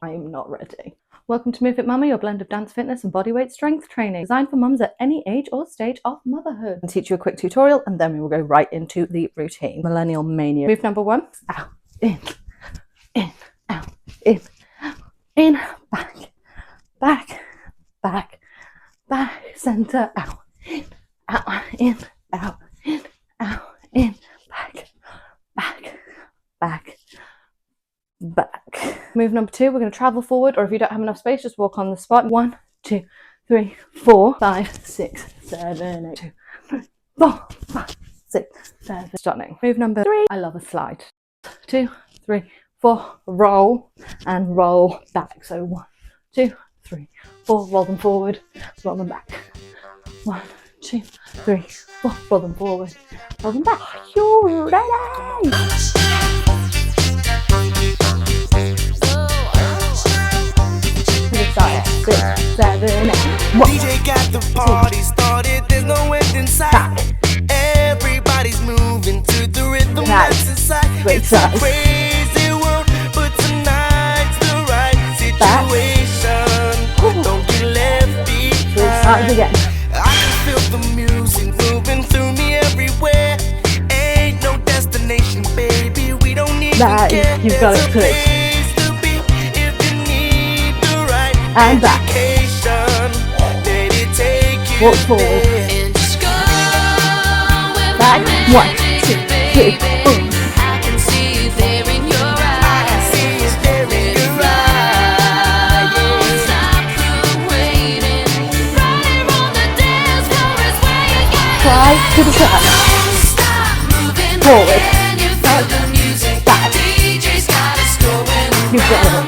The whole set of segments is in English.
I am not ready. Welcome to MoveFit Mama, your blend of dance, fitness and bodyweight strength training, designed for mums at any age or stage of motherhood. I'll teach you a quick tutorial and then we will go right into the routine. Millennial mania. Move number 1, out, in, out, in, back, back, back, back, center, out, in, out, in, out, in, out, in, back, back, back, back. Move number 2, we're going to travel forward, or if you don't have enough space, just walk on the spot. 1, 2, 3, 4, 5, 6, 7, 8, 2, 3, 4, 5, 6, 7. Stunning. Move number 3, I love a slide. 2, 3, 4, roll and roll back. So 1, 2, 3, 4, roll them forward, roll them back. 1, 2, 3, 4, roll them forward, roll them back. You're ready! Start 6, 7, 8. DJ got the party started, there's no end inside. Everybody's moving to the rhythm that's inside. It's a crazy world, but tonight's the right situation. Don't get left behind. Again. I can feel the music moving through me everywhere. Ain't no destination, baby, we don't need to get. You've got it clear. And back. Walk forward. Back. 1, 2, 3, 4. I can see it there in your eyes. Don't stop waiting. Right on the dance floor is where you get. Try to the side. Don't stop moving. Forward. Can you feel the music? Back. DJ's got us going. You've got it.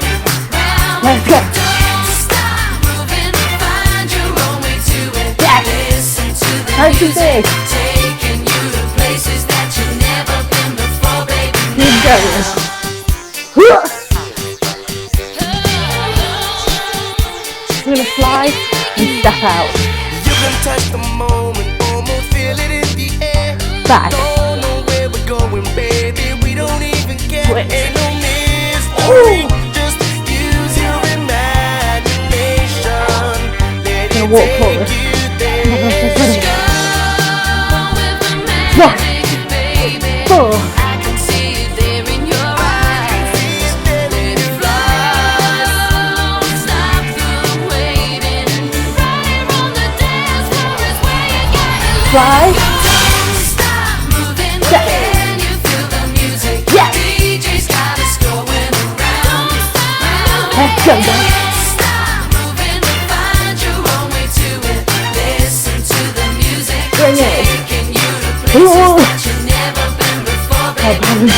Let's go. Nice and big. Taking you to places that you've never been before, baby. Keep going. We're gonna slide and step out. You can touch the moment, almost feel it in the air. Back. Don't know where we're going, baby. We don't even care. Switch. Ain't no mystery. Just use your imagination. Let it walk take forward. you there. 1, 4. I can see it there in your eyes. Let it flow. Stop the waiting. Right on the dance floor is where you get. Slide. Don't stop moving. Can you feel the music? Yes. DJ's got us going around. Let's go, guys. Stop moving. Find your own way to it. Listen to the music. Bring it. Taking you to places that you've never been before, baby.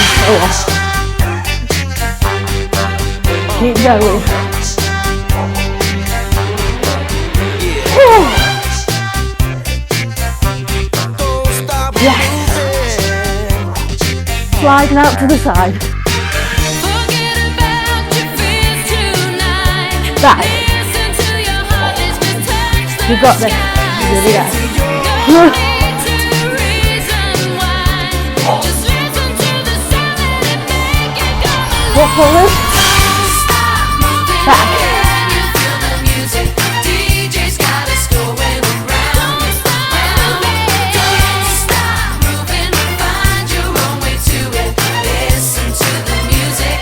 Keep going. Don't stop Sliding out to the side. Forget about your fears tonight. Back. Listen to your heart as we touch the You got this. Here we go. No need to reason why. Just listen to the sound and make it go alive. Walk forward. Don't stop moving. Back. Can you feel the music? DJ's got us going around. Don't stop moving. Find your own way to it. Listen to the music.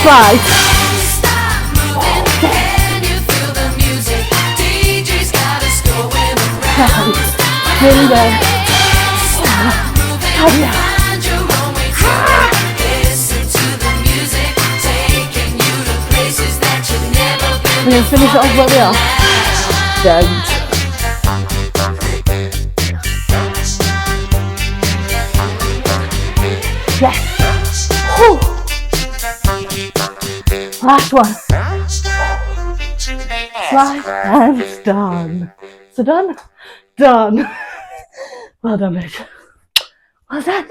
Slide. Don't stop moving. Can you feel the music? DJ's got us going around. Here we go. Stop moving. Find your own way to it. Listen to the music. Taking you to places that you've never been We're going to finish it off where we are. Don't. Yes. Whew. Last one. Slide and done. So done? Done. Well done, bitch. Well done.